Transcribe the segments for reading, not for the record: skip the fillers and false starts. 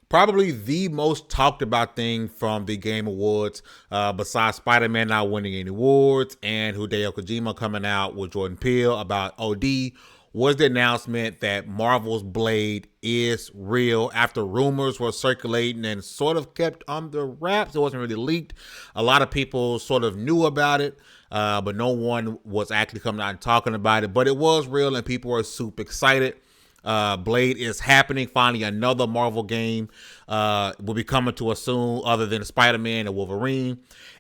Probably the most talked about thing from the Game Awards, besides Spider-Man not winning any awards and Hideo Kojima coming out with Jordan Peele about OD, was the announcement that Marvel's Blade is real after rumors were circulating and sort of kept under wraps. It wasn't really leaked. A lot of people sort of knew about it, but no one was actually coming out and talking about it. But it was real and people were super excited. Blade is happening. Finally, another Marvel game will be coming to us soon, other than Spider-Man and Wolverine.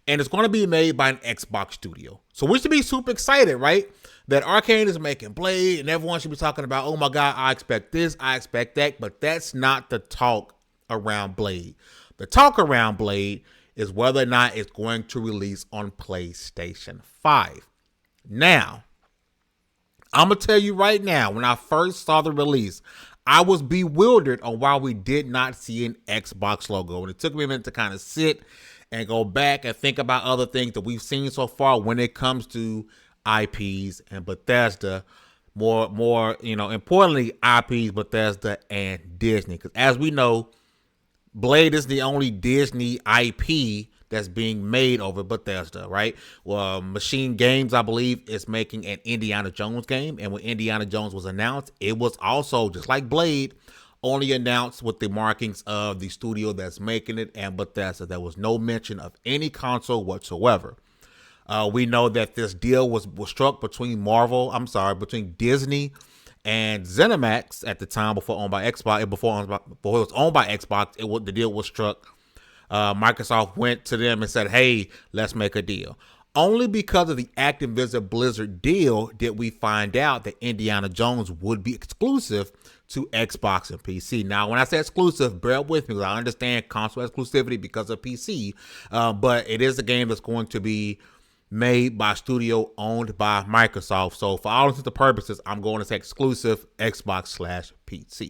And it's going to be made by an Xbox studio. So we should be super excited, right? That Arcane is making Blade, and everyone should be talking about, oh my God, I expect this, I expect that. But that's not the talk around Blade. The talk around Blade is whether or not it's going to release on PlayStation 5. Now, I'm going to tell you right now, when I first saw the release, I was bewildered on why we did not see an Xbox logo. And it took me a minute to kind of sit and go back and think about other things that we've seen so far when it comes to IPs and Bethesda. More, importantly, IPs, Bethesda, and Disney. Because as we know, Blade is the only Disney IP that's being made over Bethesda, right? Well, Machine Games, I believe, is making an Indiana Jones game. And when Indiana Jones was announced, it was also, just like Blade, only announced with the markings of the studio that's making it and Bethesda. There was no mention of any console whatsoever. We know that this deal was struck between between Disney and ZeniMax at the time before owned by Xbox. Before it was owned by Xbox, the deal was struck. Microsoft went to them and said, hey, let's make a deal. Only because of the Activision Blizzard deal did we find out that Indiana Jones would be exclusive to Xbox and PC. Now, when I say exclusive, bear with me, because I understand console exclusivity because of PC, but it is a game that's going to be made by a studio owned by Microsoft. So for all intents and purposes, I'm going to say exclusive Xbox/PC.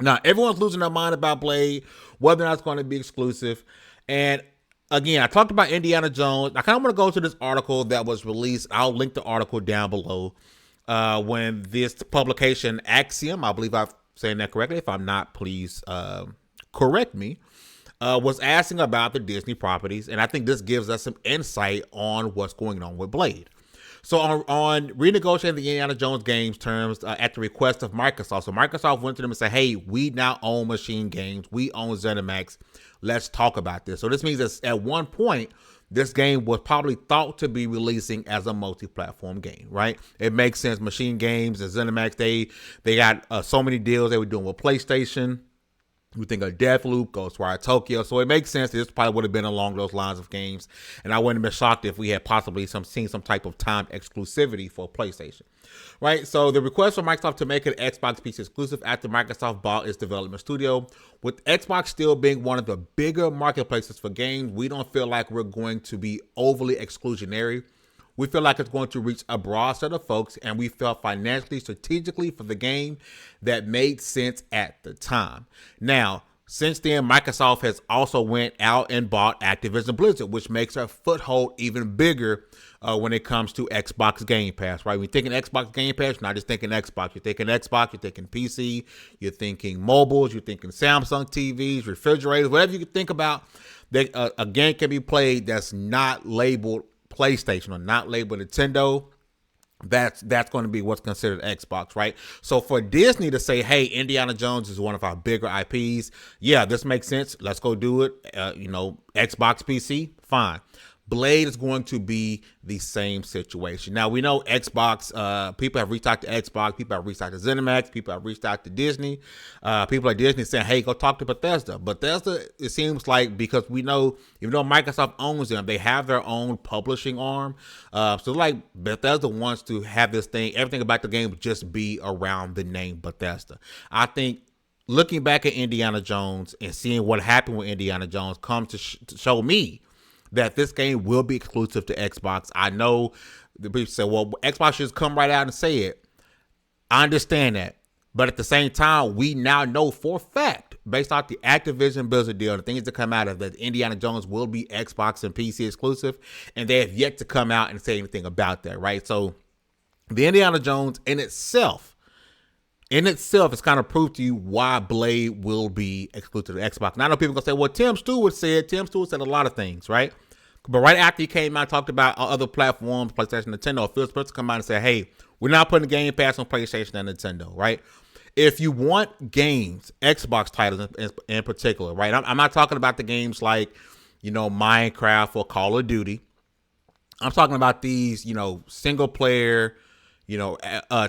Now, everyone's losing their mind about Blade, whether or not it's going to be exclusive. And again, I talked about Indiana Jones. I kind of want to go to this article that was released. I'll link the article down below. When this publication, Axiom, I believe I'm saying that correctly. If I'm not, please correct me. Was asking about the Disney properties. And I think this gives us some insight on what's going on with Blade. So on renegotiating the Indiana Jones games terms at the request of Microsoft. So Microsoft went to them and said, hey, we now own Machine Games. We own ZeniMax. Let's talk about this. So this means that at one point, this game was probably thought to be releasing as a multi-platform game, right? It makes sense. Machine Games and ZeniMax, they got so many deals they were doing with PlayStation. We think of Deathloop, Ghostwire Tokyo. So it makes sense. This probably would have been along those lines of games. And I wouldn't have been shocked if we had possibly seen some type of timed exclusivity for PlayStation. Right? So the request for Microsoft to make an Xbox PC exclusive after Microsoft bought its development studio. With Xbox still being one of the bigger marketplaces for games, we don't feel like we're going to be overly exclusionary. We feel like it's going to reach a broad set of folks, and we felt financially, strategically for the game that made sense at the time. Now, since then, Microsoft has also went out and bought Activision Blizzard, which makes our foothold even bigger when it comes to Xbox Game Pass, right? When you're thinking Xbox Game Pass, you're not just thinking Xbox. You're thinking Xbox, you're thinking PC, you're thinking mobiles, you're thinking Samsung TVs, refrigerators, whatever you can think about. A game can be played that's not labeled PlayStation or not labeled Nintendo. That's going to be what's considered Xbox, right? So for Disney to say, hey, Indiana Jones is one of our bigger IPs, yeah, this makes sense. Let's go do it. Xbox PC, fine. Blade is going to be the same situation. Now, we know Xbox, people have reached out to Xbox, people have reached out to ZeniMax, people have reached out to Disney. People at Disney saying, hey, go talk to Bethesda. Bethesda, it seems like, because we know, even though Microsoft owns them, they have their own publishing arm. So like Bethesda wants to have this thing, everything about the game just be around the name Bethesda. I think looking back at Indiana Jones and seeing what happened with Indiana Jones comes to show me that this game will be exclusive to Xbox. I know the people say, well, Xbox should just come right out and say it. I understand that. But at the same time, we now know for a fact, based off the Activision Blizzard deal, the things that come out of that, Indiana Jones will be Xbox and PC exclusive. And they have yet to come out and say anything about that, right? So the Indiana Jones in itself in itself is kind of proof to you why Blade will be exclusive to Xbox. Now I know people gonna say, well, Tim Stewart said a lot of things, right? But right after he came out and talked about other platforms, PlayStation, Nintendo, Phil Spencer come out and say, hey, we're not putting Game Pass on PlayStation and Nintendo, right? If you want games, Xbox titles in particular, right? I'm not talking about the games like, Minecraft or Call of Duty. I'm talking about these, single player,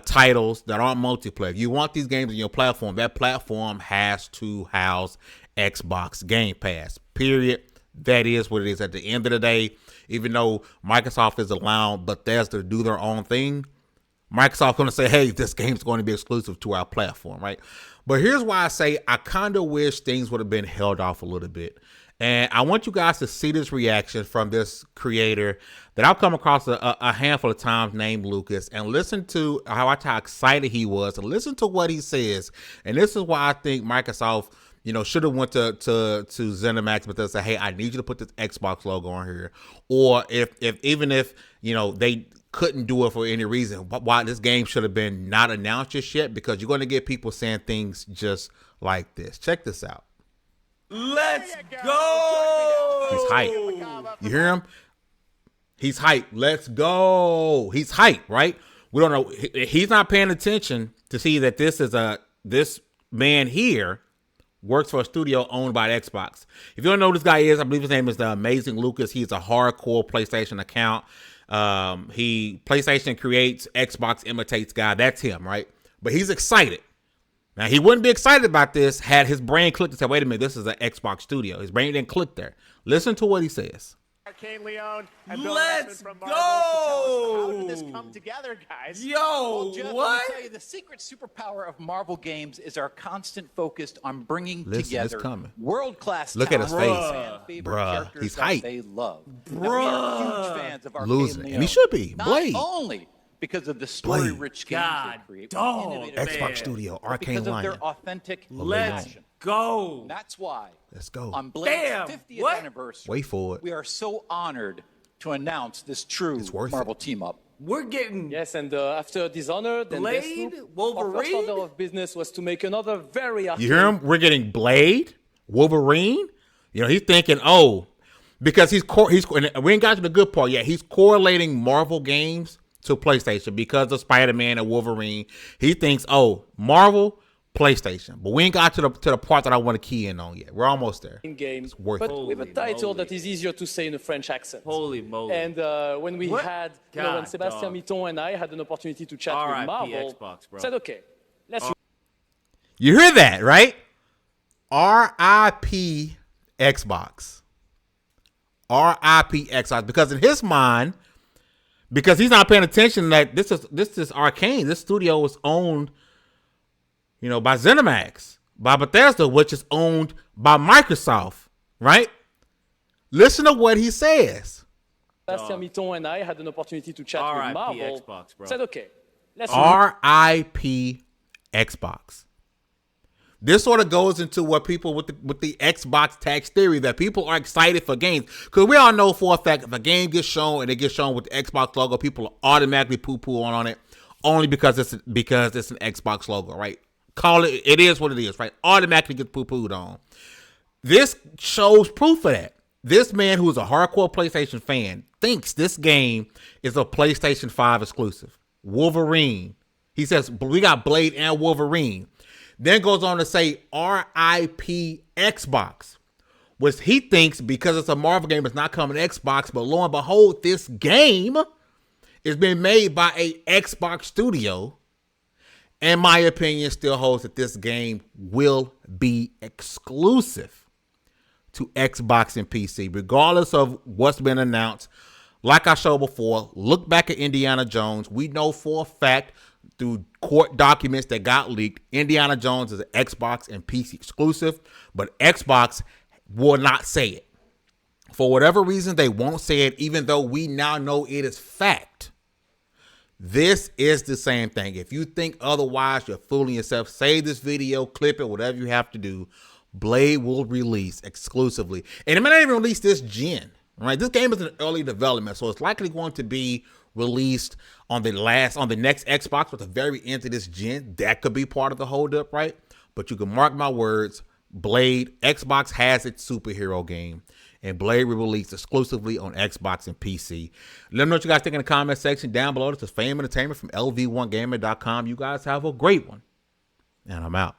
titles that aren't multiplayer. If you want these games on your platform, that platform has to house Xbox Game Pass, period. That is what it is. At the end of the day, even though Microsoft is allowing Bethesda to do their own thing, Microsoft's going to say, hey, this game's going to be exclusive to our platform, right? But here's why I say I kind of wish things would have been held off a little bit. And I want you guys to see this reaction from this creator that I've come across a handful of times named Lucas, and listen to how excited he was, and listen to what he says. And this is why I think Microsoft, should have went to ZeniMax, but they say, hey, I need you to put this Xbox logo on here. Or if they couldn't do it for any reason, why this game should have been not announced just yet, because you're going to get people saying things just like this. Check this out. Let's go. He's hype. You hear him? He's hype. Let's go. He's hype, right? We don't know. He's not paying attention to see that this man here works for a studio owned by Xbox. If you don't know who this guy is, I believe his name is the Amazing Lucas. He's a hardcore PlayStation account. PlayStation creates, Xbox imitates guy. That's him, right? But he's excited. Now, he wouldn't be excited about this had his brain clicked and said, wait a minute, this is an Xbox studio. His brain didn't click there. Listen to what he says. Let's go! How did this come together, guys? Yo, well, Jeff, what? Let me tell you, the secret superpower of Marvel games is our constant focus on bringing together world-class Look at his face. Bruh, he's hype. They love. Bruh. We are huge fans of Losing. And he should be. Blade. Not only because of the story-rich games they create, Xbox Studio, Arcane because Lion. of their authentic passion. Go. That's why. Let's go. On Blade's 50th anniversary, wait for it. We are so honored to announce this true Marvel team-up. We're getting and after Dishonored and Blade, Deathloop, Wolverine. our first order of business was to make another very You hear him? We're getting Blade, Wolverine. He's thinking, because and we ain't got to the good part yet. He's correlating Marvel games to PlayStation because of Spider-Man and Wolverine. He thinks, Marvel, PlayStation. But we ain't got to the part that I want to key in on yet. We're almost there. in games, worth but it. with a title that is easier to say in a French accent. Holy moly. And when we had, when Sébastien Mitton and I had an opportunity to chat with Marvel, Xbox, bro. said, okay, let's... You hear that, right? R.I.P. Xbox. R.I.P. Xbox. Because in his mind, because he's not paying attention that this is Arcane. This studio is owned, by ZeniMax, by Bethesda, which is owned by Microsoft, right? Listen to what he says. Sébastien Mitton and I had an opportunity to chat with Marvel, Xbox, bro. said, okay, let's... R.I.P. Xbox. This sort of goes into what people with the Xbox tax theory, that people are excited for games. Because we all know for a fact if a game gets shown and it gets shown with the Xbox logo, people automatically poo-poo on it only because it's an Xbox logo, right? Call it is what it is, right? Automatically gets poo-pooed on. This shows proof of that. This man, who is a hardcore PlayStation fan, thinks this game is a PlayStation 5 exclusive. Wolverine. He says, we got Blade and Wolverine. Then goes on to say R.I.P. Xbox, which he thinks because it's a Marvel game, it's not coming to Xbox. But lo and behold, this game is being made by a Xbox studio. And my opinion still holds that this game will be exclusive to Xbox and PC, regardless of what's been announced. Like I showed before, look back at Indiana Jones. We know for a fact through court documents that got leaked, Indiana Jones is an Xbox and PC exclusive, but Xbox will not say it. For whatever reason, they won't say it, even though we now know it is fact. This is the same thing. If you think otherwise, you're fooling yourself. Save this video, clip it, whatever you have to do. Blade will release exclusively. And it may not even release this gen, right? This game is in early development, so it's likely going to be released on the next Xbox with the very end of this gen, that could be part of the holdup, right? But you can mark my words, Blade, Xbox has its superhero game, and Blade will release exclusively on Xbox and PC. Let me know what you guys think in the comment section down below. This is Fame Entertainment from LV1Gamer.com. You guys have a great one, and I'm out.